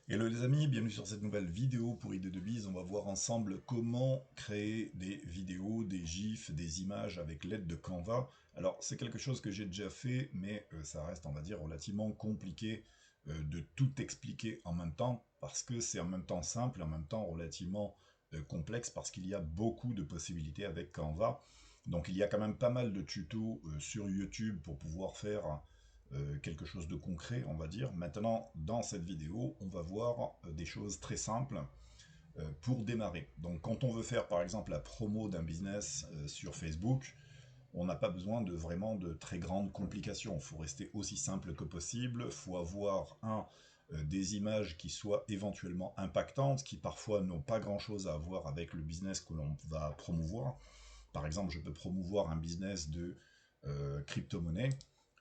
Hello les amis, bienvenue sur cette nouvelle vidéo pour Idée de Biz. On va voir ensemble comment créer des vidéos, des gifs, des images avec l'aide de Canva. Alors c'est quelque chose que j'ai déjà fait, mais ça reste, on va dire, relativement compliqué de tout expliquer en même temps, parce que c'est en même temps simple et en même temps relativement complexe, parce qu'il y a beaucoup de possibilités avec Canva. Donc il y a quand même pas mal de tutos sur YouTube pour pouvoir faire quelque chose de concret, on va dire. Maintenant, dans cette vidéo, on va voir des choses très simples pour démarrer. Donc, quand on veut faire, par exemple, la promo d'un business sur Facebook, on n'a pas besoin de vraiment de très grandes complications. Il faut rester aussi simple que possible. Il faut avoir des images qui soient éventuellement impactantes, qui parfois n'ont pas grand-chose à voir avec le business que l'on va promouvoir. Par exemple, je peux promouvoir un business de crypto-monnaie,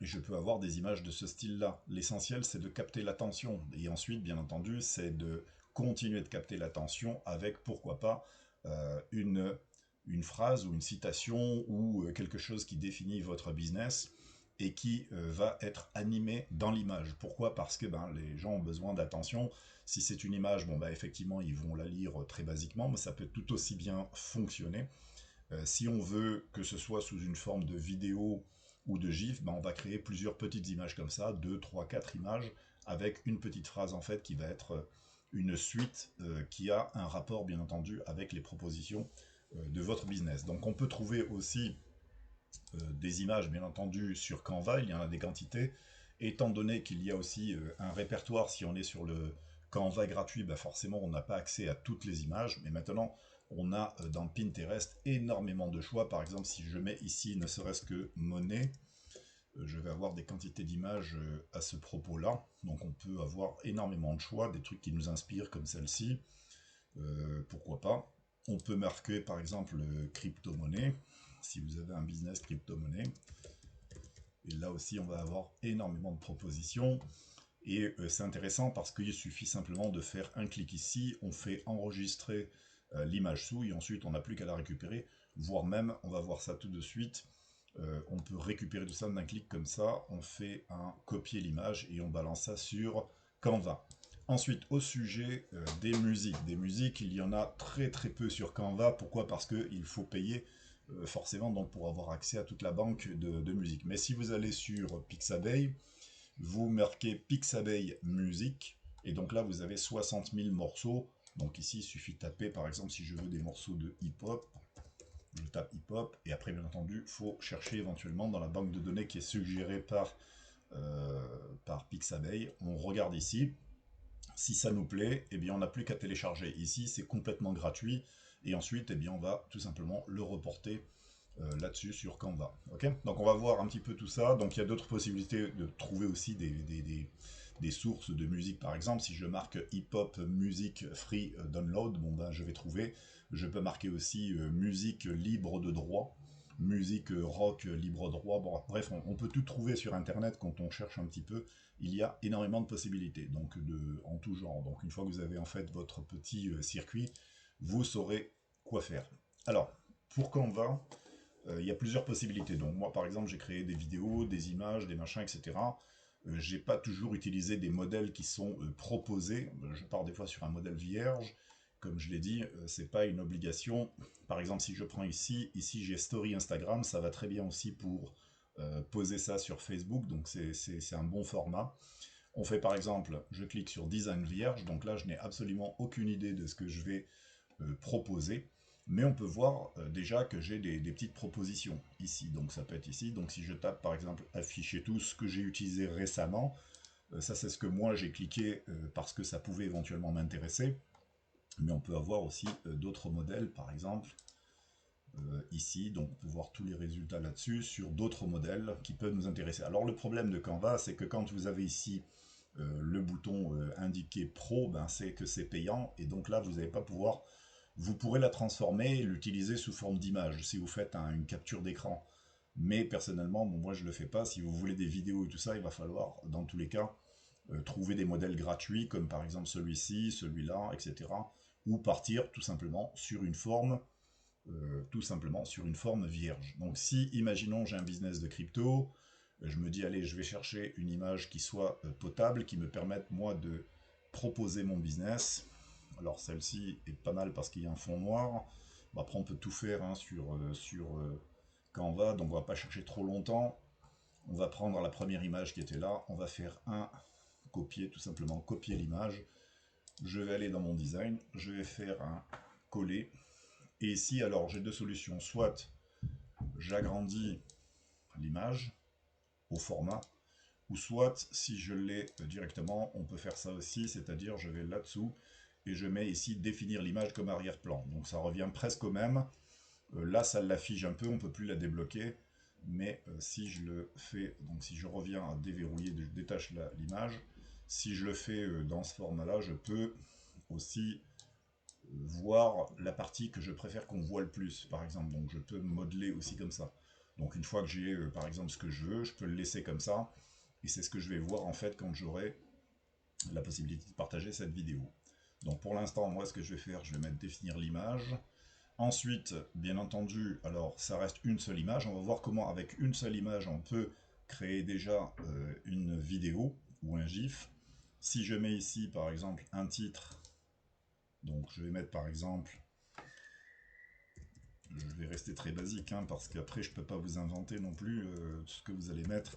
et je peux avoir des images de ce style-là. L'essentiel, c'est de capter l'attention. Et ensuite, bien entendu, c'est de continuer de capter l'attention avec, pourquoi pas, une phrase ou une citation ou quelque chose qui définit votre business et qui va être animé dans l'image. Pourquoi? Parce que les gens ont besoin d'attention. Si c'est une image, bon, effectivement, ils vont la lire très basiquement, mais ça peut tout aussi bien fonctionner. Si on veut que ce soit sous une forme de vidéo ou de GIF, on va créer plusieurs petites images comme ça, 2, 3, 4 images, avec une petite phrase en fait qui va être une suite qui a un rapport bien entendu avec les propositions de votre business. Donc on peut trouver aussi des images bien entendu sur Canva, il y en a des quantités, étant donné qu'il y a aussi un répertoire, si on est sur le Canva gratuit, forcément on n'a pas accès à toutes les images, mais maintenant on a dans Pinterest énormément de choix. Par exemple, si je mets ici ne serait-ce que monnaie, je vais avoir des quantités d'images à ce propos-là. Donc on peut avoir énormément de choix, des trucs qui nous inspirent comme celle-ci, pourquoi pas. On peut marquer par exemple crypto-monnaie, si vous avez un business crypto-monnaie. Et là aussi, on va avoir énormément de propositions. Et c'est intéressant parce qu'il suffit simplement de faire un clic ici, on fait enregistrer l'image sous, et ensuite on n'a plus qu'à la récupérer, voire même, on va voir ça tout de suite, on peut récupérer tout ça d'un clic comme ça, on fait un copier l'image et on balance ça sur Canva. Ensuite, au sujet des musiques, il y en a très très peu sur Canva. Pourquoi? Parce qu'il faut payer forcément donc pour avoir accès à toute la banque de musique. Mais si vous allez sur Pixabay, vous marquez Pixabay musique, et donc là vous avez 60 000 morceaux. Donc ici il suffit de taper, par exemple, si je veux des morceaux de hip-hop, je tape hip-hop, et après bien entendu il faut chercher éventuellement dans la banque de données qui est suggérée par Pixabay. On regarde ici, si ça nous plaît, eh bien on n'a plus qu'à télécharger. Ici c'est complètement gratuit, et ensuite eh bien on va tout simplement le reporter là-dessus sur Canva. Okay, donc on va voir un petit peu tout ça. Donc il y a d'autres possibilités de trouver aussi des sources de musique. Par exemple, si je marque hip-hop music free download, je vais trouver. Je peux marquer aussi musique libre de droit, musique rock libre droit. Bon, bref, on peut tout trouver sur Internet quand on cherche un petit peu. Il y a énormément de possibilités, donc en tout genre. Donc une fois que vous avez en fait votre petit circuit, vous saurez quoi faire. Alors, pour Canva, il y a plusieurs possibilités. Donc moi par exemple j'ai créé des vidéos, des images, des machins, etc. J'ai pas toujours utilisé des modèles qui sont proposés. Je pars des fois sur un modèle vierge. Comme je l'ai dit, c'est pas une obligation. Par exemple, si je prends ici j'ai Story Instagram, ça va très bien aussi pour poser ça sur Facebook, donc c'est un bon format. On fait par exemple, je clique sur Design vierge, donc là je n'ai absolument aucune idée de ce que je vais proposer, mais on peut voir déjà que j'ai des petites propositions ici, donc ça peut être ici. Donc si je tape par exemple afficher tout ce que j'ai utilisé récemment, ça c'est ce que moi j'ai cliqué parce que ça pouvait éventuellement m'intéresser, mais on peut avoir aussi d'autres modèles, par exemple ici, donc on peut voir tous les résultats là-dessus sur d'autres modèles qui peuvent nous intéresser. Alors le problème de Canva, c'est que quand vous avez ici le bouton indiqué pro, c'est que c'est payant, et donc là vous n'allez pas pouvoir. Vous pourrez la transformer et l'utiliser sous forme d'image si vous faites une capture d'écran. Mais personnellement, moi je ne le fais pas. Si vous voulez des vidéos et tout ça, il va falloir, dans tous les cas, trouver des modèles gratuits, comme par exemple celui-ci, celui-là, etc. Ou partir tout simplement sur une forme, vierge. Donc si, imaginons, j'ai un business de crypto, je me dis, allez, je vais chercher une image qui soit potable, qui me permette, moi, de proposer mon business. Alors celle-ci est pas mal parce qu'il y a un fond noir. Bon, après on peut tout faire hein, sur Canva, donc on va pas chercher trop longtemps. On va prendre la première image qui était là, on va faire un copier, tout simplement copier l'image. Je vais aller dans mon design, je vais faire un coller. Et ici, alors j'ai deux solutions. Soit j'agrandis l'image au format, ou soit si je l'ai directement, on peut faire ça aussi, c'est-à-dire je vais là-dessous et je mets ici définir l'image comme arrière-plan. Donc ça revient presque au même. Là, ça l'affiche un peu, on ne peut plus la débloquer. Mais si je le fais, donc si je reviens à déverrouiller, je détache l'image, si je le fais dans ce format-là, je peux aussi voir la partie que je préfère qu'on voit le plus, par exemple. Donc je peux modeler aussi comme ça. Donc une fois que j'ai, par exemple, ce que je veux, je peux le laisser comme ça. Et c'est ce que je vais voir, en fait, quand j'aurai la possibilité de partager cette vidéo. Donc pour l'instant, moi, ce que je vais faire, je vais mettre définir l'image. Ensuite, bien entendu, alors ça reste une seule image. On va voir comment, avec une seule image, on peut créer déjà une vidéo ou un GIF. Si je mets ici, par exemple, un titre, donc je vais mettre par exemple, je vais rester très basique, hein, parce qu'après je peux pas vous inventer non plus ce que vous allez mettre.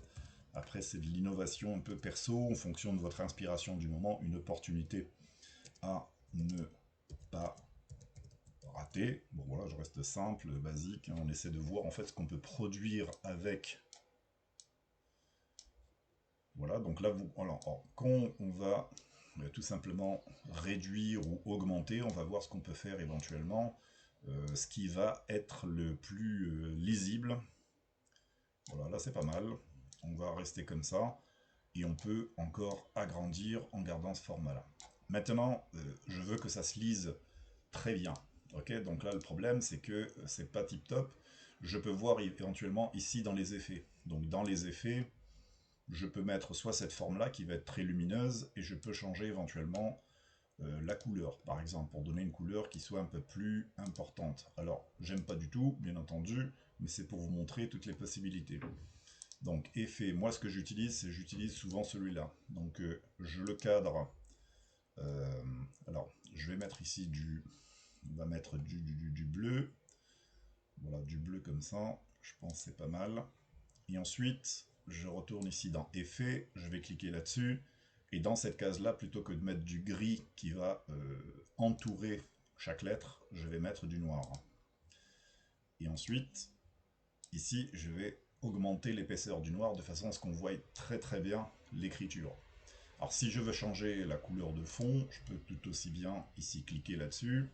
Après c'est de l'innovation un peu perso, en fonction de votre inspiration du moment, une opportunité à ne pas rater. Bon voilà, je reste simple, basique, hein, on essaie de voir en fait ce qu'on peut produire avec. Voilà, donc là, alors, quand on va tout simplement réduire ou augmenter, on va voir ce qu'on peut faire éventuellement, ce qui va être le plus lisible. Voilà, là c'est pas mal. On va rester comme ça, et on peut encore agrandir en gardant ce format-là. Maintenant, je veux que ça se lise très bien. Ok, donc là le problème c'est que c'est pas tip top. Je peux voir éventuellement ici dans les effets. Donc dans les effets, je peux mettre soit cette forme-là qui va être très lumineuse, et je peux changer éventuellement la couleur, par exemple, pour donner une couleur qui soit un peu plus importante. Alors, j'aime pas du tout, bien entendu, mais c'est pour vous montrer toutes les possibilités. Donc, effet, moi ce que j'utilise, c'est j'utilise souvent celui-là. Donc, je le cadre. Alors, je vais mettre ici on va mettre du bleu. Voilà, du bleu comme ça, je pense que c'est pas mal. Et ensuite, je retourne ici dans Effets, je vais cliquer là-dessus, et dans cette case-là, plutôt que de mettre du gris qui va entourer chaque lettre, je vais mettre du noir. Et ensuite, ici, je vais augmenter l'épaisseur du noir de façon à ce qu'on voie très très bien l'écriture. Alors si je veux changer la couleur de fond, je peux tout aussi bien ici cliquer là-dessus,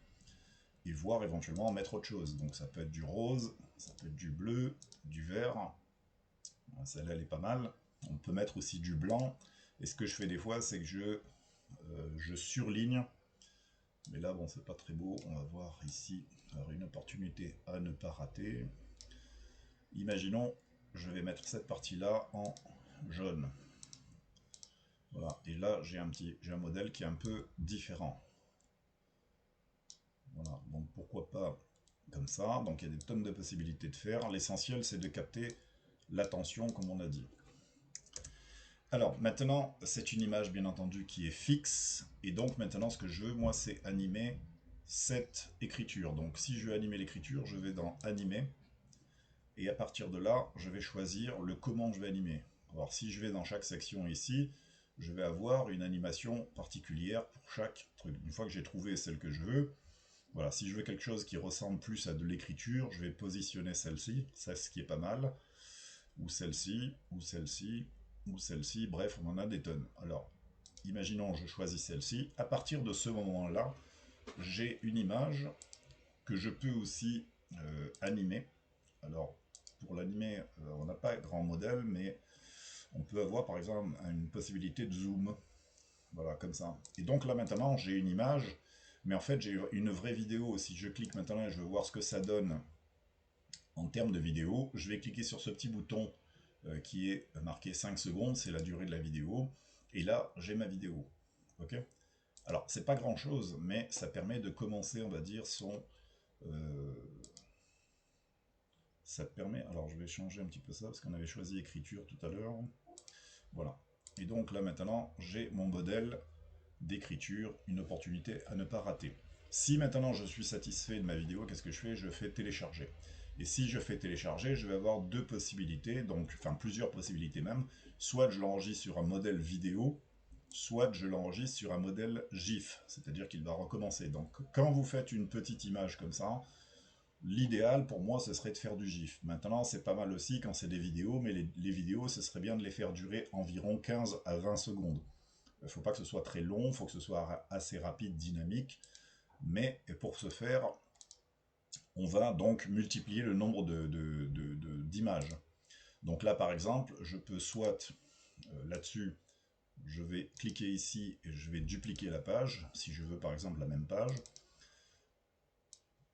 et voir éventuellement mettre autre chose. Donc ça peut être du rose, ça peut être du bleu, du vert. Celle-là, elle est pas mal. On peut mettre aussi du blanc. Et ce que je fais des fois, c'est que je surligne. Mais là, bon, c'est pas très beau. On va voir ici. Alors, une opportunité à ne pas rater. Imaginons, je vais mettre cette partie-là en jaune. Voilà. Et là, j'ai un modèle qui est un peu différent. Voilà. Donc, pourquoi pas comme ça. Donc, il y a des tonnes de possibilités de faire. L'essentiel, c'est de capter l'attention, comme on a dit. Alors maintenant, c'est une image bien entendu qui est fixe, et donc maintenant ce que je veux, moi, c'est animer cette écriture. Donc si je veux animer l'écriture, je vais dans Animer, et à partir de là, je vais choisir le comment je vais animer. Alors si je vais dans chaque section ici, je vais avoir une animation particulière pour chaque truc. Une fois que j'ai trouvé celle que je veux, voilà, si je veux quelque chose qui ressemble plus à de l'écriture, je vais positionner celle-ci, c'est ce qui est pas mal, ou celle-ci, ou celle-ci, ou celle-ci, bref, on en a des tonnes. Alors, imaginons je choisis celle-ci. À partir de ce moment-là, j'ai une image que je peux aussi animer. Alors, pour l'animer, on n'a pas grand modèle, mais on peut avoir par exemple une possibilité de zoom. Voilà, comme ça. Et donc là maintenant, j'ai une image, mais en fait j'ai une vraie vidéo. Si je clique maintenant et je veux voir ce que ça donne en termes de vidéo, je vais cliquer sur ce petit bouton qui est marqué 5 secondes, c'est la durée de la vidéo, et là j'ai ma vidéo. Ok. Alors c'est pas grand chose, mais ça permet de commencer, on va dire, ça permet, alors je vais changer un petit peu ça, parce qu'on avait choisi écriture tout à l'heure. Voilà. Et donc là maintenant, j'ai mon modèle d'écriture, une opportunité à ne pas rater. Si maintenant je suis satisfait de ma vidéo, qu'est-ce que je fais? Je fais télécharger. Et si je fais télécharger, je vais avoir deux possibilités, donc enfin plusieurs possibilités même. Soit je l'enregistre sur un modèle vidéo, soit je l'enregistre sur un modèle GIF, c'est-à-dire qu'il va recommencer. Donc quand vous faites une petite image comme ça, l'idéal pour moi ce serait de faire du GIF. Maintenant c'est pas mal aussi quand c'est des vidéos, mais les vidéos ce serait bien de les faire durer environ 15 à 20 secondes. Il ne faut pas que ce soit très long, il faut que ce soit assez rapide, dynamique. Mais pour ce faire, on va donc multiplier le nombre d'images. Donc là, par exemple, je peux soit là-dessus, je vais cliquer ici et je vais dupliquer la page, si je veux par exemple la même page,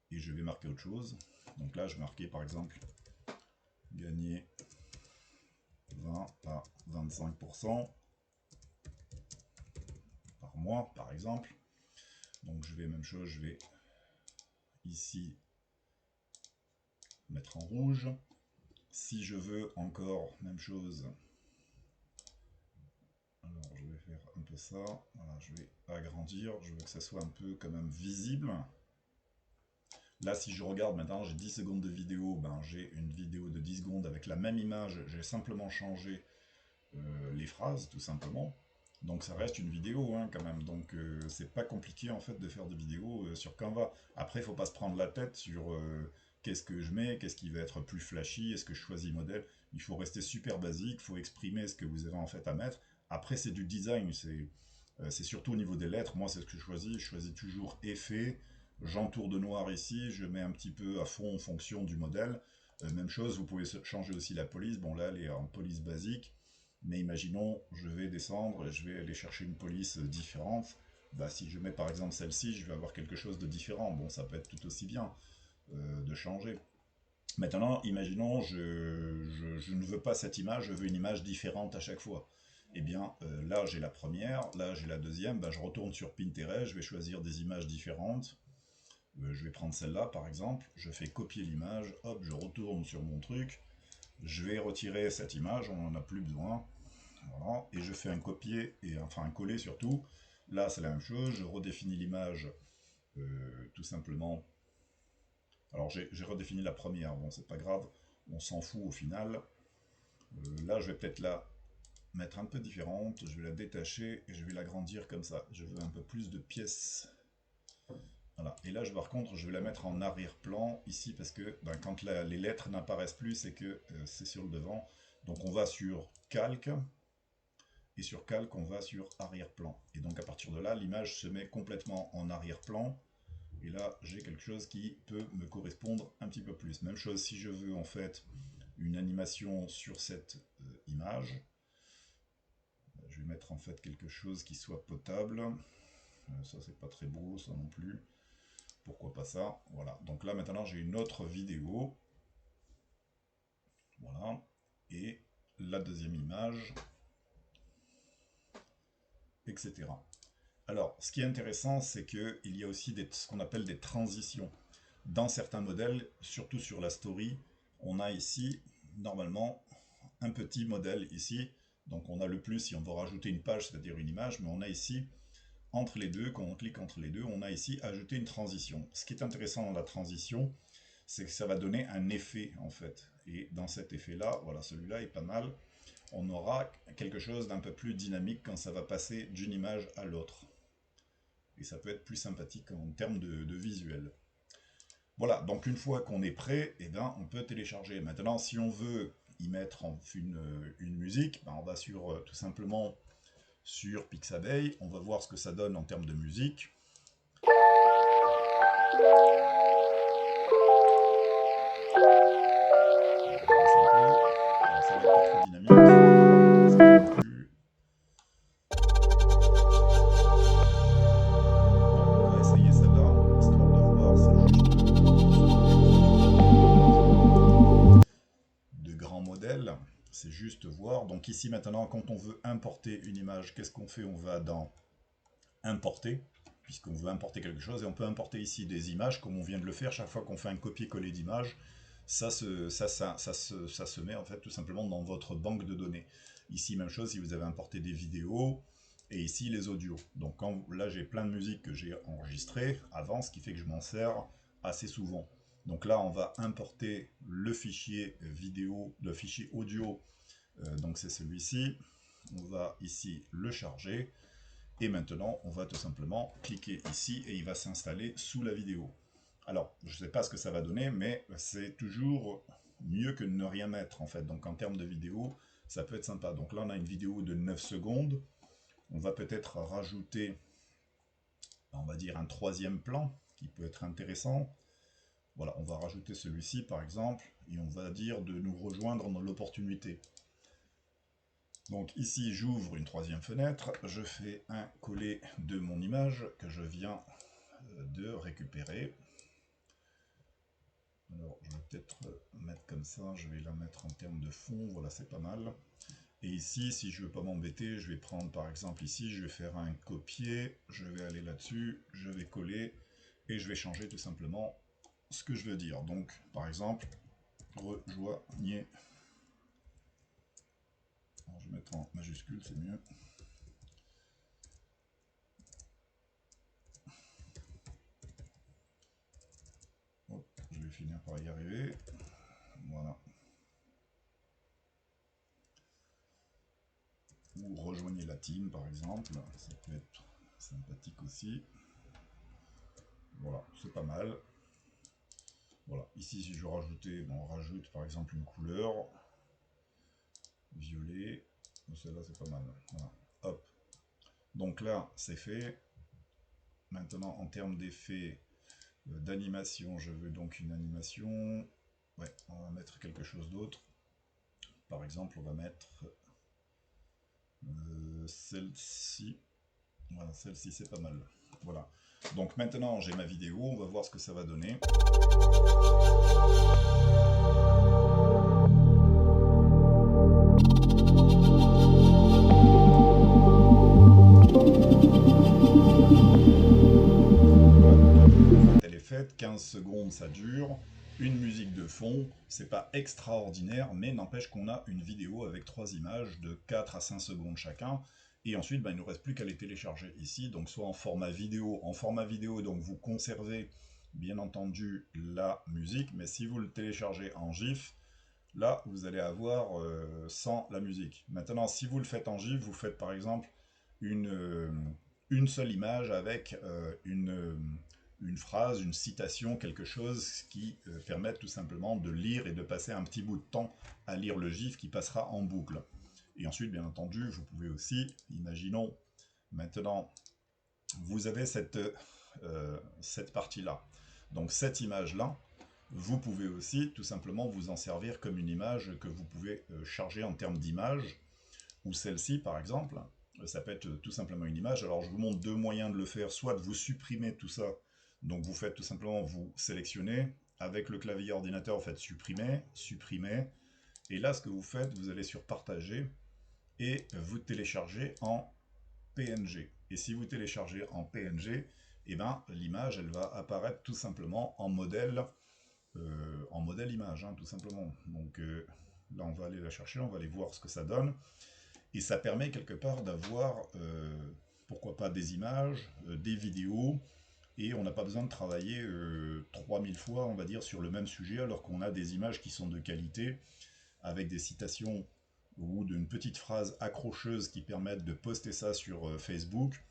et je vais marquer autre chose. Donc là, je vais marquer par exemple gagner 20 à 25% par mois, par exemple. Donc je vais, même chose, je vais ici mettre en rouge. Si je veux encore, même chose, alors je vais faire un peu ça, voilà, je vais agrandir, je veux que ça soit un peu quand même visible. Là si je regarde maintenant, j'ai 10 secondes de vidéo, ben, j'ai une vidéo de 10 secondes avec la même image, j'ai simplement changé les phrases tout simplement. Donc ça reste une vidéo hein, quand même, donc c'est pas compliqué en fait de faire des vidéos sur Canva. Après il faut pas se prendre la tête sur qu'est-ce que je mets, qu'est-ce qui va être plus flashy, est-ce que je choisis modèle. Il faut rester super basique, il faut exprimer ce que vous avez en fait à mettre. Après c'est du design, c'est surtout au niveau des lettres, moi c'est ce que je choisis toujours effet, j'entoure de noir ici, je mets un petit peu à fond en fonction du modèle. Même chose, vous pouvez changer aussi la police, bon là elle est en police basique, mais imaginons, je vais descendre, je vais aller chercher une police différente. Bah, si je mets par exemple celle-ci, je vais avoir quelque chose de différent. Bon, ça peut être tout aussi bien de changer. Maintenant, imaginons, je ne veux pas cette image, je veux une image différente à chaque fois. Eh bien, là j'ai la première, là j'ai la deuxième, bah, je retourne sur Pinterest, je vais choisir des images différentes. Je vais prendre celle-là par exemple, je fais copier l'image, hop, je retourne sur mon truc, je vais retirer cette image, on n'en a plus besoin. Voilà, et je fais un copier, et enfin un coller surtout. Là c'est la même chose, je redéfinis l'image tout simplement. Alors j'ai redéfini la première, bon c'est pas grave, on s'en fout au final. Là je vais peut-être la mettre un peu différente, je vais la détacher et je vais l'agrandir comme ça. Je veux un peu plus de pièces. Voilà, et là par contre je vais la mettre en arrière-plan ici parce que ben, quand les lettres n'apparaissent plus c'est que c'est sur le devant. Donc on va sur calque, et sur calque on va sur arrière-plan. Et donc à partir de là, l'image se met complètement en arrière-plan. Et là, j'ai quelque chose qui peut me correspondre un petit peu plus. Même chose si je veux en fait une animation sur cette image. Je vais mettre en fait quelque chose qui soit potable. Ça c'est pas très beau, ça non plus. Pourquoi pas ça? Voilà. Donc là maintenant j'ai une autre vidéo. Voilà. Et la deuxième image, etc. Alors, ce qui est intéressant, c'est qu'il y a aussi ce qu'on appelle des transitions. Dans certains modèles, surtout sur la story, on a ici, normalement, un petit modèle ici. Donc on a le plus si on veut rajouter une page, c'est-à-dire une image, mais on a ici, entre les deux, quand on clique entre les deux, on a ici ajouter une transition. Ce qui est intéressant dans la transition, c'est que ça va donner un effet, en fait. Et dans cet effet-là, voilà, celui-là est pas mal. On aura quelque chose d'un peu plus dynamique quand ça va passer d'une image à l'autre. Et ça peut être plus sympathique en termes de visuel. Voilà, donc une fois qu'on est prêt, eh ben, on peut télécharger. Maintenant, si on veut y mettre une musique, ben, on va sur tout simplement sur Pixabay, on va voir ce que ça donne en termes de musique. Ça va être pas trop dynamique. On va essayer celle-là, histoire de voir, c'est juste de grands modèles, c'est juste voir. Donc ici maintenant, quand on veut importer une image, qu'est-ce qu'on fait? On va dans importer, puisqu'on veut importer quelque chose, et on peut importer ici des images, comme on vient de le faire, chaque fois qu'on fait un copier-coller d'image, ça se met en fait tout simplement dans votre banque de données. Ici, même chose, si vous avez importé des vidéos, et ici les audios. Donc là j'ai plein de musiques que j'ai enregistrées avant, ce qui fait que je m'en sers assez souvent. Donc là on va importer le fichier vidéo, le fichier audio, donc c'est celui-ci. On va ici le charger, et maintenant on va tout simplement cliquer ici et il va s'installer sous la vidéo. Alors je ne sais pas ce que ça va donner, mais c'est toujours mieux que de ne rien mettre en fait. Donc en termes de vidéo, ça peut être sympa. Donc là on a une vidéo de 9 secondes. On va peut-être rajouter, on va dire, un troisième plan qui peut être intéressant. Voilà, on va rajouter celui-ci par exemple, et on va dire de nous rejoindre dans l'opportunité. Donc ici j'ouvre une troisième fenêtre, je fais un coller de mon image que je viens de récupérer. Alors je vais peut-être mettre comme ça, je vais la mettre en termes de fond, voilà c'est pas mal. Et ici, si je veux pas m'embêter, je vais prendre par exemple ici, je vais faire un copier, je vais aller là-dessus, je vais coller, et je vais changer tout simplement ce que je veux dire. Donc, par exemple, rejoignez. Alors, je vais mettre en majuscule, c'est mieux. Hop, je vais finir par y arriver. Voilà. Ou rejoignez la team, par exemple. Ça peut être sympathique aussi. Voilà, c'est pas mal. Voilà, ici si je veux rajouter, bon, on rajoute par exemple une couleur. Violet. Celle-là c'est pas mal. Voilà. Hop. Donc là, c'est fait. Maintenant, en termes d'effet d'animation, je veux donc une animation. Ouais, on va mettre quelque chose d'autre. Par exemple, on va mettre celle-ci. Voilà, celle-ci, c'est pas mal. Voilà. Donc maintenant, j'ai ma vidéo. On va voir ce que ça va donner. Elle est faite, 15 secondes ça dure, une musique de fond, c'est pas extraordinaire, mais n'empêche qu'on a une vidéo avec 3 images de 4 à 5 secondes chacun, et ensuite il ne nous reste plus qu'à les télécharger ici, donc soit en format vidéo donc vous conservez bien entendu la musique, mais si vous le téléchargez en GIF, là vous allez avoir sans la musique. Maintenant si vous le faites en GIF, vous faites par exemple une seule image avec une phrase, une citation, quelque chose qui permette tout simplement de lire et de passer un petit bout de temps à lire le GIF qui passera en boucle. Et ensuite, bien entendu, vous pouvez aussi, imaginons, maintenant, vous avez cette partie-là. Donc cette image-là, vous pouvez aussi tout simplement vous en servir comme une image que vous pouvez charger en termes d'image, ou celle-ci par exemple, ça peut être tout simplement une image. Alors je vous montre deux moyens de le faire, soit de vous supprimer tout ça, donc vous faites tout simplement, vous sélectionnez, avec le clavier ordinateur vous faites supprimer, supprimer, et là ce que vous faites, vous allez sur partager, et vous téléchargez en PNG. Et si vous téléchargez en PNG, et ben, l'image elle va apparaître tout simplement en modèle image, hein, tout simplement. Donc là on va aller la chercher, on va aller voir ce que ça donne. Et ça permet quelque part d'avoir, pourquoi pas, des images, des vidéos, et on n'a pas besoin de travailler 3000 fois, on va dire, sur le même sujet, alors qu'on a des images qui sont de qualité, avec des citations ou d'une petite phrase accrocheuse qui permettent de poster ça sur Facebook.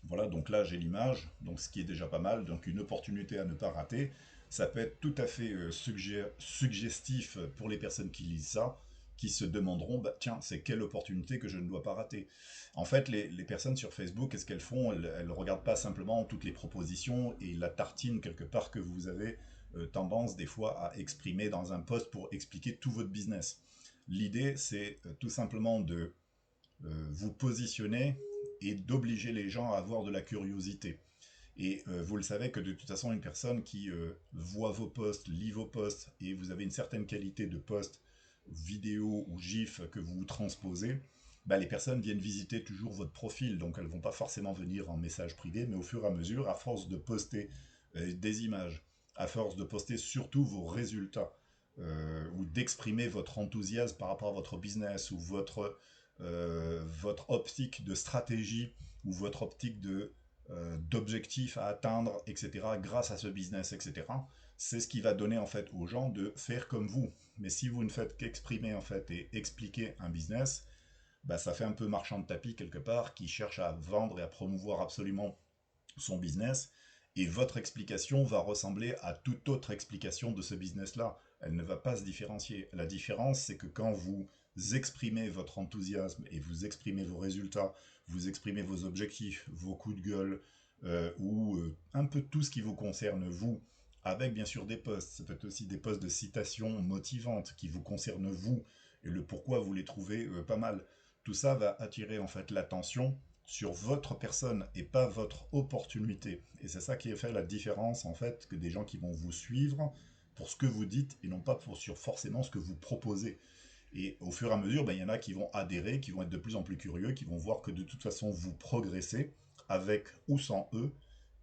Voilà, donc là j'ai l'image, donc ce qui est déjà pas mal, donc une opportunité à ne pas rater. Ça peut être tout à fait suggestif pour les personnes qui lisent ça, qui se demanderont, bah, tiens, c'est quelle opportunité que je ne dois pas rater. En fait, les personnes sur Facebook, qu'est-ce qu'elles font? Elles ne regardent pas simplement toutes les propositions et la tartine quelque part que vous avez tendance des fois à exprimer dans un post pour expliquer tout votre business. L'idée, c'est tout simplement de vous positionner et d'obliger les gens à avoir de la curiosité. Et vous le savez que de toute façon, une personne qui voit vos posts, lit vos posts, et vous avez une certaine qualité de post, vidéo ou GIF que vous transposez, bah, les personnes viennent visiter toujours votre profil, donc elles ne vont pas forcément venir en message privé, mais au fur et à mesure, à force de poster des images, à force de poster surtout vos résultats, ou d'exprimer votre enthousiasme par rapport à votre business, ou votre votre optique de stratégie ou votre optique d'objectif à atteindre, etc., grâce à ce business, etc. C'est ce qui va donner en fait aux gens de faire comme vous. Mais si vous ne faites qu'exprimer en fait et expliquer un business, bah, ça fait un peu marchand de tapis quelque part qui cherche à vendre et à promouvoir absolument son business. Et votre explication va ressembler à toute autre explication de ce business-là. Elle ne va pas se différencier. La différence, c'est que quand vous exprimez votre enthousiasme et vous exprimez vos résultats, vous exprimez vos objectifs, vos coups de gueule, ou un peu tout ce qui vous concerne vous, avec bien sûr des posts, ça peut être aussi des posts de citations motivantes qui vous concernent vous, et le pourquoi vous les trouvez pas mal. Tout ça va attirer en fait l'attention sur votre personne et pas votre opportunité. Et c'est ça qui fait la différence en fait que des gens qui vont vous suivre pour ce que vous dites et non pas sur forcément ce que vous proposez. Et au fur et à mesure, ben, y en a qui vont adhérer, qui vont être de plus en plus curieux, qui vont voir que de toute façon vous progressez avec ou sans eux,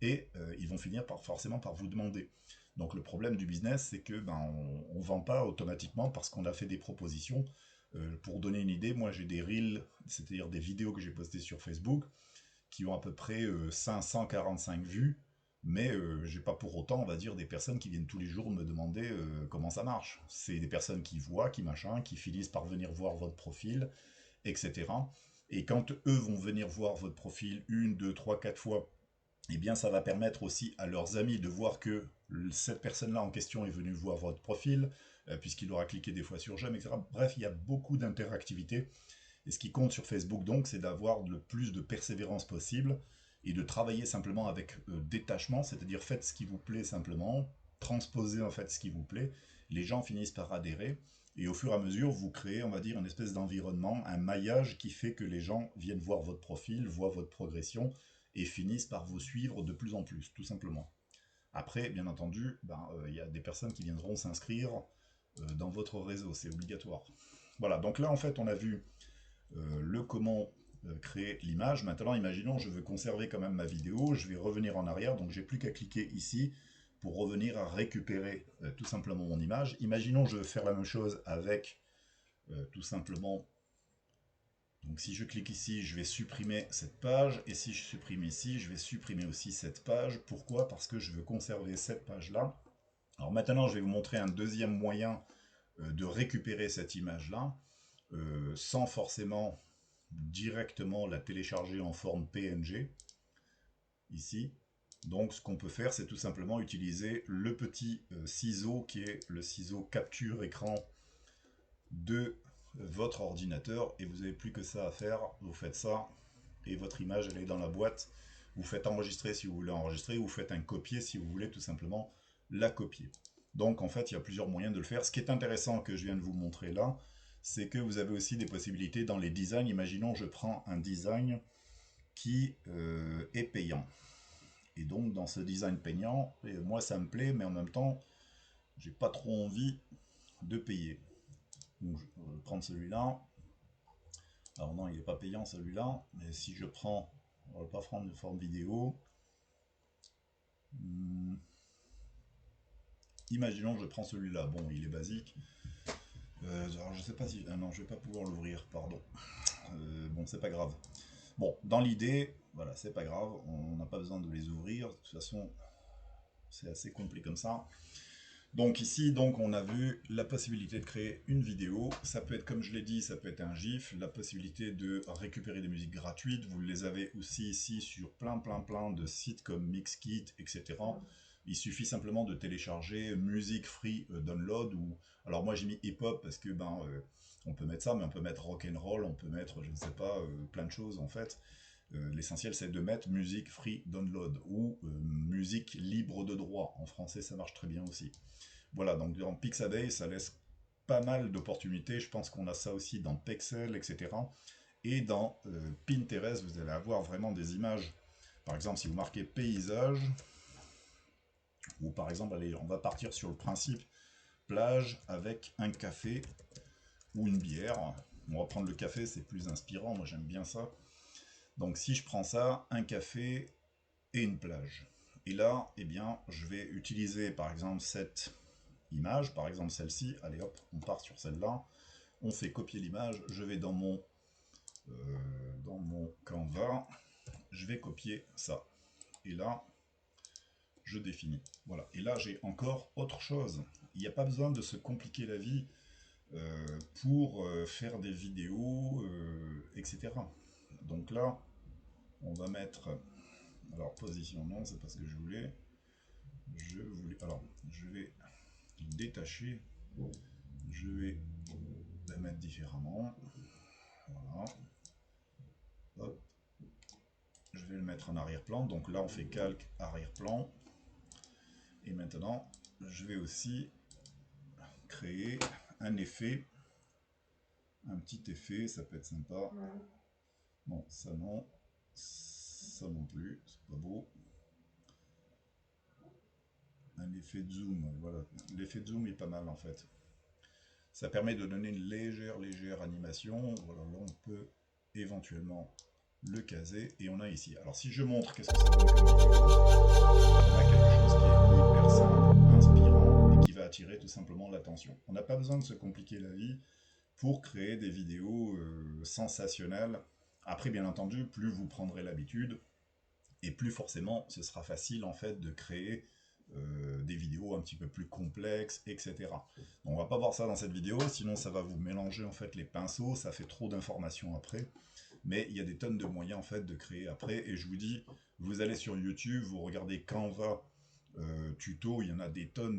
et ils vont finir forcément par vous demander. Donc le problème du business, c'est que ben, on ne vend pas automatiquement parce qu'on a fait des propositions. Pour donner une idée, moi j'ai des reels, c'est-à-dire des vidéos que j'ai postées sur Facebook, qui ont à peu près 545 vues, mais j'ai pas pour autant, on va dire, des personnes qui viennent tous les jours me demander comment ça marche. C'est des personnes qui voient, qui machin, qui finissent par venir voir votre profil, etc. Et quand eux vont venir voir votre profil une, deux, trois, quatre fois, eh bien ça va permettre aussi à leurs amis de voir que cette personne-là en question est venue voir votre profil, puisqu'il aura cliqué des fois sur j'aime, etc. Bref, il y a beaucoup d'interactivité. Et ce qui compte sur Facebook, donc, c'est d'avoir le plus de persévérance possible et de travailler simplement avec détachement, c'est-à-dire faites ce qui vous plaît simplement, transposez en fait ce qui vous plaît, les gens finissent par adhérer, et au fur et à mesure, vous créez, on va dire, une espèce d'environnement, un maillage qui fait que les gens viennent voir votre profil, voient votre progression, et finissent par vous suivre de plus en plus, tout simplement. Après, bien entendu, y a des personnes qui viendront s'inscrire dans votre réseau, c'est obligatoire. Voilà, donc là en fait on a vu le comment créer l'image. Maintenant, imaginons, je veux conserver quand même ma vidéo, je vais revenir en arrière, donc j'ai plus qu'à cliquer ici pour revenir à récupérer tout simplement mon image. Imaginons, je veux faire la même chose avec tout simplement. Donc si je clique ici, je vais supprimer cette page, et si je supprime ici, je vais supprimer aussi cette page. Pourquoi? Parce que je veux conserver cette page-là. Alors maintenant, je vais vous montrer un deuxième moyen de récupérer cette image-là, sans forcément directement la télécharger en forme PNG, ici. Donc ce qu'on peut faire, c'est tout simplement utiliser le petit ciseau qui est le ciseau capture écran de votre ordinateur, et vous n'avez plus que ça à faire, vous faites ça, et votre image elle est dans la boîte, vous faites enregistrer si vous voulez enregistrer, vous faites un copier si vous voulez tout simplement la copier. Donc en fait il y a plusieurs moyens de le faire. Ce qui est intéressant que je viens de vous montrer là, c'est que vous avez aussi des possibilités dans les designs. Imaginons je prends un design qui est payant. Et donc dans ce design payant, moi ça me plaît, mais en même temps, j'ai pas trop envie de payer. Donc je vais prendre celui-là. Alors non, il n'est pas payant celui-là, mais si je prends, on va pas prendre de forme vidéo. Imaginons je prends celui-là. Bon, il est basique. Alors je sais pas si... Ah non, je vais pas pouvoir l'ouvrir, pardon. Bon, c'est pas grave. Bon, dans l'idée, voilà, c'est pas grave, on n'a pas besoin de les ouvrir, de toute façon, c'est assez complet comme ça. Donc ici, donc, on a vu la possibilité de créer une vidéo. Ça peut être, comme je l'ai dit, ça peut être un GIF, la possibilité de récupérer des musiques gratuites. Vous les avez aussi ici sur plein de sites comme Mixkit, etc. Il suffit simplement de télécharger musique free download. Ou alors moi j'ai mis hip-hop parce que on peut mettre ça, mais on peut mettre rock and roll, on peut mettre, je ne sais pas, plein de choses en fait. L'essentiel c'est de mettre musique free download ou musique libre de droit. En français ça marche très bien aussi. Voilà, donc dans Pixabay ça laisse pas mal d'opportunités. Je pense qu'on a ça aussi dans Pexel, etc. Et dans Pinterest, vous allez avoir vraiment des images. Par exemple, si vous marquez paysage, ou par exemple, allez, on va partir sur le principe plage avec un café ou une bière. On va prendre le café, c'est plus inspirant, moi j'aime bien ça. Donc si je prends ça, un café et une plage. Et là, eh bien, je vais utiliser par exemple cette image, par exemple celle-ci. Allez hop, on part sur celle-là. On fait copier l'image. Je vais dans mon dans mon Canva, je vais copier ça. Et là, je définis. Voilà. Et là, j'ai encore autre chose. Il n'y a pas besoin de se compliquer la vie pour faire des vidéos, etc. Donc là, on va mettre... Alors, position, non, c'est pas ce que je voulais. Alors, je vais détacher. Je vais la mettre différemment. Voilà. Hop. Je vais le mettre en arrière-plan. Donc là, on fait calque, arrière-plan. Et maintenant, je vais aussi créer un effet. Un petit effet, ça peut être sympa. Non, ça non. Ça non plus, c'est pas beau. Un effet de zoom, voilà. L'effet de zoom est pas mal en fait. Ça permet de donner une légère animation. Voilà, là on peut éventuellement le caser. Et on a ici. Alors si je montre qu'est-ce que ça donne comme vidéo, on a quelque chose qui est hyper simple, inspirant et qui va attirer tout simplement l'attention. On n'a pas besoin de se compliquer la vie pour créer des vidéos sensationnelles. Après bien entendu, plus vous prendrez l'habitude, et plus forcément ce sera facile en fait de créer des vidéos un petit peu plus complexes, etc. Donc, on va pas voir ça dans cette vidéo, sinon ça va vous mélanger en fait les pinceaux, ça fait trop d'informations après. Mais il y a des tonnes de moyens en fait de créer après, et je vous dis, vous allez sur YouTube, vous regardez Canva tuto, il y en a des tonnes,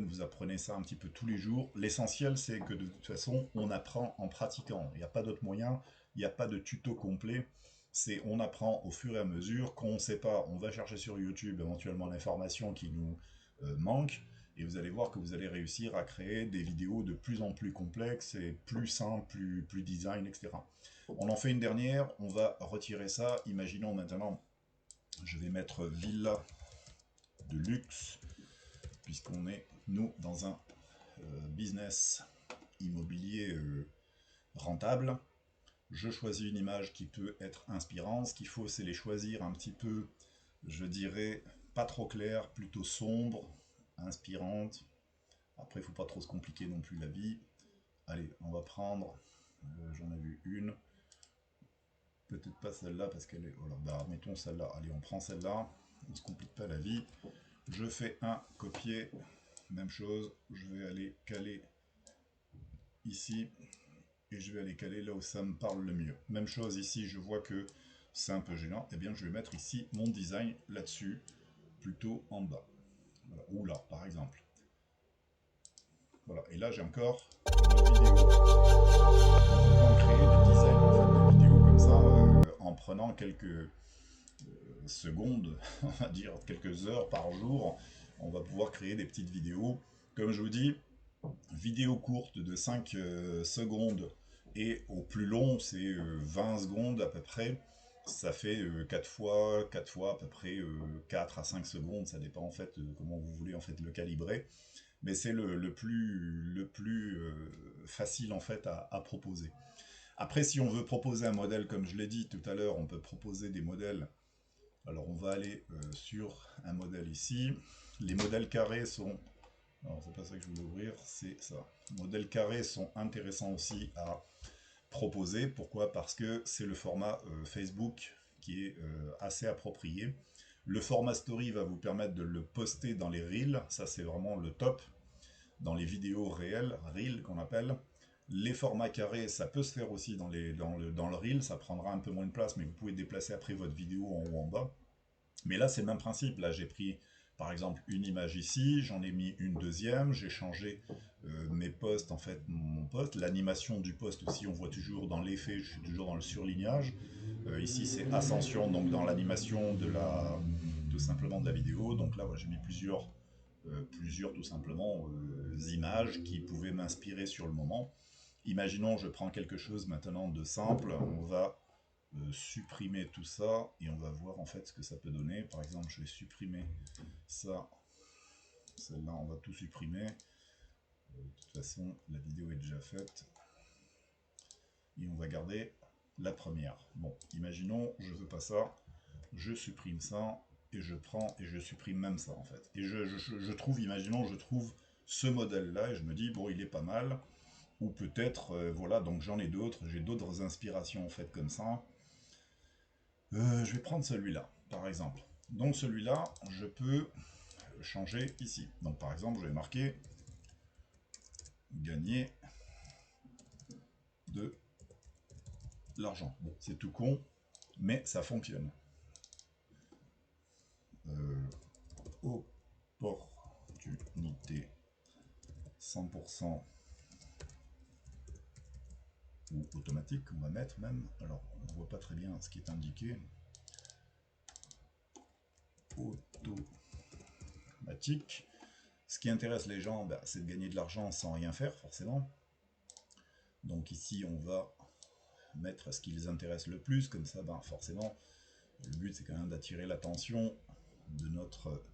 vous apprenez ça un petit peu tous les jours. L'essentiel c'est que de toute façon on apprend en pratiquant, il n'y a pas d'autre moyen, il n'y a pas de tuto complet. C'est on apprend au fur et à mesure. Quand on ne sait pas, on va chercher sur YouTube éventuellement l'information qui nous manque, et vous allez voir que vous allez réussir à créer des vidéos de plus en plus complexes et plus simples, plus design, etc. On en fait une dernière, on va retirer ça. Imaginons maintenant, je vais mettre villa de luxe, puisqu'on est, nous, dans un business immobilier rentable. Je choisis une image qui peut être inspirante. Ce qu'il faut, c'est les choisir un petit peu, je dirais, pas trop clair, plutôt sombre, inspirante. Après, il ne faut pas trop se compliquer non plus la vie. Allez, on va prendre, j'en ai vu une, peut-être pas celle-là parce qu'elle est, voilà, bah, mettons celle-là. Allez, on prend celle-là, on ne se complique pas la vie. Je fais un copier, même chose, je vais aller caler ici, et je vais aller caler là où ça me parle le mieux. Même chose ici, je vois que c'est un peu gênant, et bien je vais mettre ici mon design là-dessus, plutôt en bas. Voilà. Ou là, par exemple. Voilà, et là j'ai encore une autre vidéo. Donc on peut créer des dizaines en fait, de vidéos comme ça, en prenant quelques secondes, on va dire quelques heures par jour. On va pouvoir créer des petites vidéos. Comme je vous dis, vidéo courte de 5 secondes, et au plus long c'est 20 secondes à peu près. Ça fait 4 fois à peu près 4 à 5 secondes, ça dépend en fait comment vous voulez en fait le calibrer, mais c'est le plus facile en fait à proposer. Après, si on veut proposer un modèle, comme je l'ai dit tout à l'heure, on peut proposer des modèles. Alors on va aller sur un modèle ici. Les modèles carrés sont... Alors c'est pas ça que je voulais ouvrir, c'est ça. Les modèles carrés sont intéressants aussi à proposer. Pourquoi? Parce que c'est le format Facebook qui est assez approprié. Le format story va vous permettre de le poster dans les reels, ça c'est vraiment le top, dans les vidéos réelles, reels qu'on appelle. Les formats carrés, ça peut se faire aussi dans le reel, ça prendra un peu moins de place, mais vous pouvez déplacer après votre vidéo en haut en bas. Mais là, c'est le même principe. Là, j'ai pris, par exemple, une image ici, j'en ai mis une deuxième, j'ai changé mes posts, en fait, mon post. L'animation du post aussi, on voit toujours dans l'effet, je suis toujours dans le surlignage. Ici, c'est ascension, donc dans l'animation tout simplement de la vidéo. Donc là, voilà, j'ai mis plusieurs tout simplement images qui pouvaient m'inspirer sur le moment. Imaginons, je prends quelque chose maintenant de simple, on va supprimer tout ça et on va voir en fait ce que ça peut donner. Par exemple, je vais supprimer ça, celle-là, on va tout supprimer. De toute façon, la vidéo est déjà faite. Et on va garder la première. Bon, imaginons, je veux pas ça, je supprime ça, et je prends et je supprime même ça en fait. Et je trouve, imaginons, je trouve ce modèle-là, et je me dis, bon, il est pas mal. ou peut-être, voilà, donc j'en ai d'autres, j'ai d'autres inspirations en fait comme ça. Je vais prendre celui-là, par exemple. Donc celui-là, je peux changer ici. Donc par exemple, je vais marquer gagner de l'argent. Bon, c'est tout con, mais ça fonctionne. Opportunité 100% ou automatique, on va mettre même. Alors, on ne voit pas très bien ce qui est indiqué. Automatique. Ce qui intéresse les gens, bah, c'est de gagner de l'argent sans rien faire, forcément. Donc ici, on va mettre ce qui les intéresse le plus, comme ça, ben, forcément, le but c'est quand même d'attirer l'attention de notre...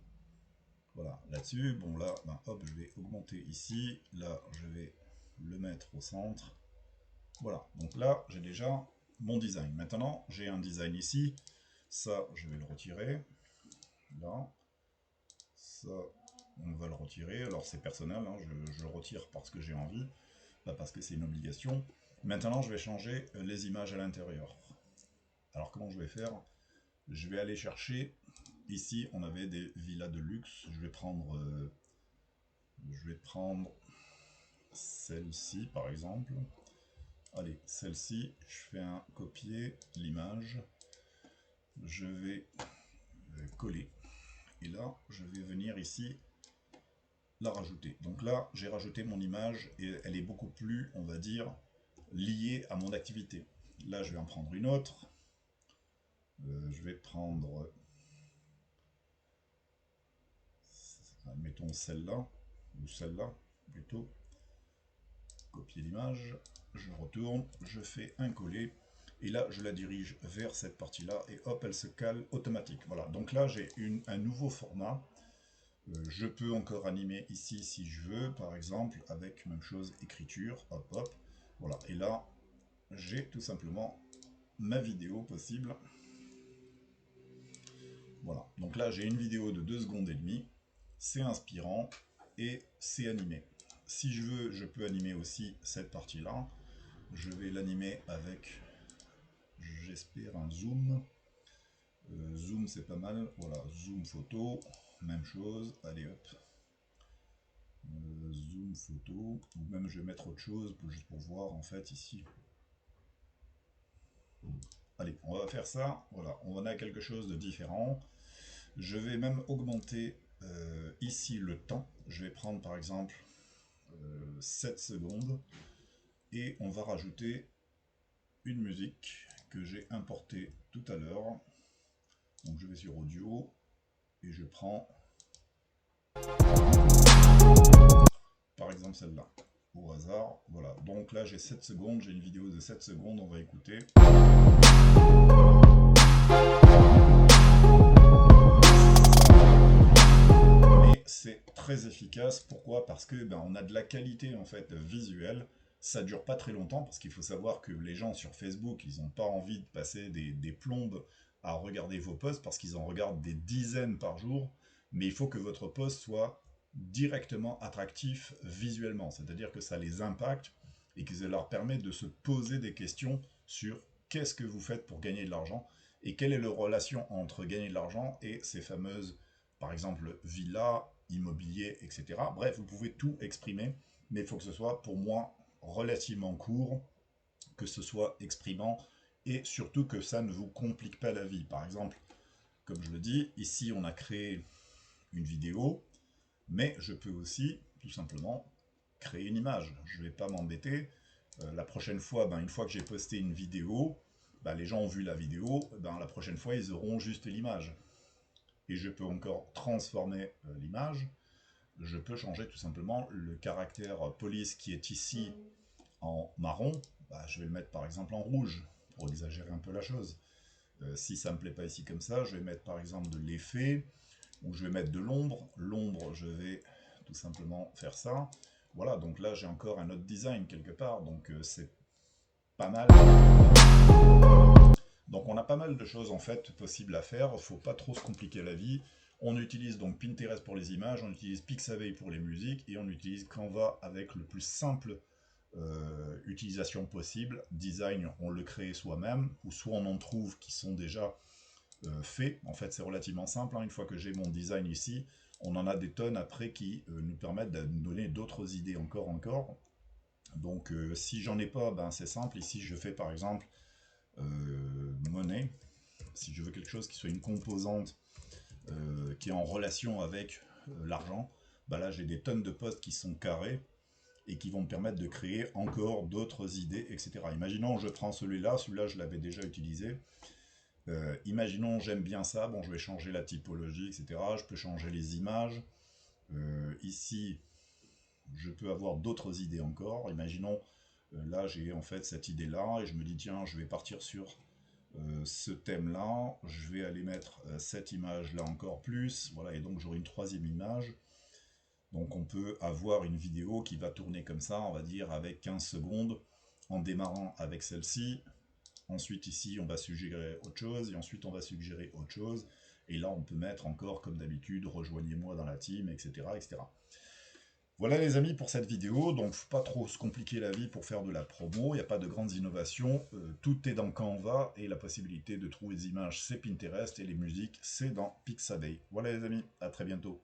Voilà, là-dessus, bon là, ben, hop, je vais augmenter ici, là, je vais le mettre au centre. Voilà, donc là, j'ai déjà mon design. Maintenant, j'ai un design ici, ça, je vais le retirer, là, ça, on va le retirer, alors c'est personnel, hein, je le retire parce que j'ai envie, pas parce que c'est une obligation. Maintenant, je vais changer les images à l'intérieur. Alors, comment je vais faire? Je vais aller chercher, ici, on avait des villas de luxe, je vais prendre celle-ci, par exemple. Allez, celle-ci, je fais un copier, l'image, je vais coller, et là, je vais venir ici, la rajouter. Donc là, j'ai rajouté mon image, et elle est beaucoup plus, on va dire, liée à mon activité. Là, je vais en prendre une autre. Je vais prendre, admettons celle-là, ou celle-là, plutôt. Copier l'image, je retourne, je fais un coller, et là, je la dirige vers cette partie-là, et hop, elle se cale automatique. Voilà, donc là, j'ai un nouveau format. Je peux encore animer ici si je veux, par exemple, avec même chose, écriture, hop, hop. Voilà, et là, j'ai tout simplement ma vidéo possible. Voilà, donc là j'ai une vidéo de 2 secondes et demie, c'est inspirant et c'est animé. Si je veux, je peux animer aussi cette partie-là. Je vais l'animer avec, j'espère, un zoom. Zoom c'est pas mal, voilà, zoom photo, même chose, allez hop. Zoom photo, ou même je vais mettre autre chose, juste pour voir en fait ici. Allez, on va faire ça, voilà, on a quelque chose de différent. Je vais même augmenter ici le temps. Je vais prendre par exemple 7 secondes et on va rajouter une musique que j'ai importée tout à l'heure. Donc je vais sur audio et je prends par exemple celle-là au hasard. Voilà, donc là j'ai 7 secondes, j'ai une vidéo de 7 secondes, on va écouter. C'est très efficace. Pourquoi? Parce que ben, on a de la qualité en fait visuelle. Ça dure pas très longtemps parce qu'il faut savoir que les gens sur Facebook, ils n'ont pas envie de passer des plombes à regarder vos posts parce qu'ils en regardent des dizaines par jour. Mais il faut que votre post soit directement attractif visuellement, c'est-à-dire que ça les impacte et que ça leur permet de se poser des questions sur qu'est-ce que vous faites pour gagner de l'argent et quelle est la relation entre gagner de l'argent et ces fameuses, par exemple, villas, immobilier, etc. Bref, vous pouvez tout exprimer, mais il faut que ce soit, pour moi, relativement court, que ce soit exprimant, et surtout que ça ne vous complique pas la vie. Par exemple, comme je le dis, ici on a créé une vidéo, mais je peux aussi, tout simplement, créer une image. Je ne vais pas m'embêter. La prochaine fois, ben, une fois que j'ai posté une vidéo, ben, les gens ont vu la vidéo, ben, la prochaine fois, ils auront juste l'image. Et je peux encore transformer l'image. Je peux changer tout simplement le caractère police qui est ici en marron. Bah, je vais le mettre par exemple en rouge, pour exagérer un peu la chose. Si ça ne me plaît pas ici comme ça, je vais mettre par exemple de l'effet, ou je vais mettre de l'ombre. L'ombre, je vais tout simplement faire ça. Voilà, donc là j'ai encore un autre design quelque part, donc c'est pas mal. Donc on a pas mal de choses en fait possibles à faire, faut pas trop se compliquer la vie. On utilise donc Pinterest pour les images, on utilise Pixabay pour les musiques, et on utilise Canva avec le plus simple utilisation possible. Design, on le crée soi-même, ou soit on en trouve qui sont déjà faits. En fait, c'est relativement simple, hein. Une fois que j'ai mon design ici, on en a des tonnes après qui nous permettent de nous donner d'autres idées encore. Donc si j'en ai pas, ben, c'est simple. Ici, je fais par exemple monnaie. Si je veux quelque chose qui soit une composante qui est en relation avec l'argent, ben là j'ai des tonnes de postes qui sont carrés et qui vont me permettre de créer encore d'autres idées, etc. Imaginons je prends celui-là je l'avais déjà utilisé. Imaginons j'aime bien ça, bon je vais changer la typologie, etc. Je peux changer les images. Ici, je peux avoir d'autres idées encore. Imaginons, là j'ai en fait cette idée-là, et je me dis tiens, je vais partir sur ce thème-là, je vais aller mettre cette image-là encore plus, voilà, et donc j'aurai une troisième image. Donc on peut avoir une vidéo qui va tourner comme ça, on va dire avec 15 secondes, en démarrant avec celle-ci. Ensuite ici on va suggérer autre chose, et ensuite on va suggérer autre chose. Et là on peut mettre encore comme d'habitude, rejoignez-moi dans la team, etc. Voilà les amis pour cette vidéo, donc faut pas trop se compliquer la vie pour faire de la promo, il n'y a pas de grandes innovations, tout est dans Canva, et la possibilité de trouver des images c'est Pinterest, et les musiques c'est dans Pixabay. Voilà les amis, à très bientôt.